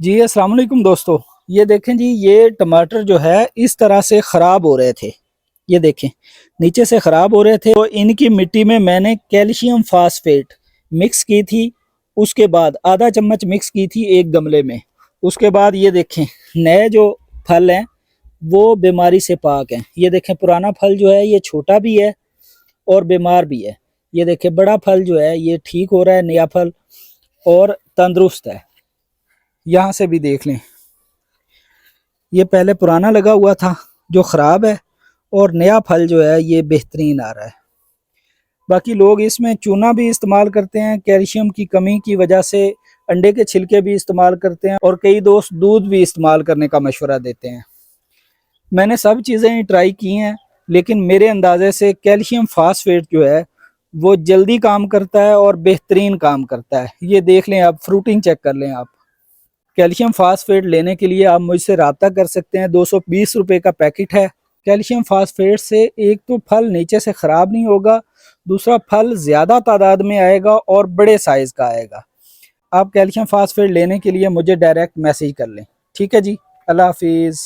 जी अस्सलाम वालेकुम दोस्तों। ये देखें जी, ये टमाटर जो है इस तरह से ख़राब हो रहे थे। ये देखें, नीचे से ख़राब हो रहे थे। तो इनकी मिट्टी में मैंने कैल्शियम फास्फेट मिक्स की थी। उसके बाद आधा चम्मच मिक्स की थी एक गमले में। उसके बाद ये देखें, नए जो फल हैं वो बीमारी से पाक हैं। ये देखें, पुराना फल जो है ये छोटा भी है और बीमार भी है। ये देखें, बड़ा फल जो है ये ठीक हो रहा है, नया फल, और तंदुरुस्त है। यहाँ से भी देख लें, ये पहले पुराना लगा हुआ था जो ख़राब है, और नया फल जो है ये बेहतरीन आ रहा है। बाकी लोग इसमें चूना भी इस्तेमाल करते हैं, कैल्शियम की कमी की वजह से अंडे के छिलके भी इस्तेमाल करते हैं, और कई दोस्त दूध भी इस्तेमाल करने का मशवरा देते हैं। मैंने सब चीज़ें ट्राई की हैं, लेकिन मेरे अंदाजे से कैल्शियम फास्फेट जो है वो जल्दी काम करता है और बेहतरीन काम करता है। ये देख लें आप, फ्रूटिंग चेक कर लें आप। कैल्शियम फास्फेट लेने के लिए आप मुझसे रब्ता कर सकते हैं। 220 रुपये का पैकेट है। कैल्शियम फास्फेट से एक तो फल नीचे से ख़राब नहीं होगा, दूसरा फल ज़्यादा तादाद में आएगा और बड़े साइज़ का आएगा। आप कैल्शियम फास्फेट लेने के लिए मुझे डायरेक्ट मैसेज कर लें। ठीक है जी, अल्लाह हाफिज़।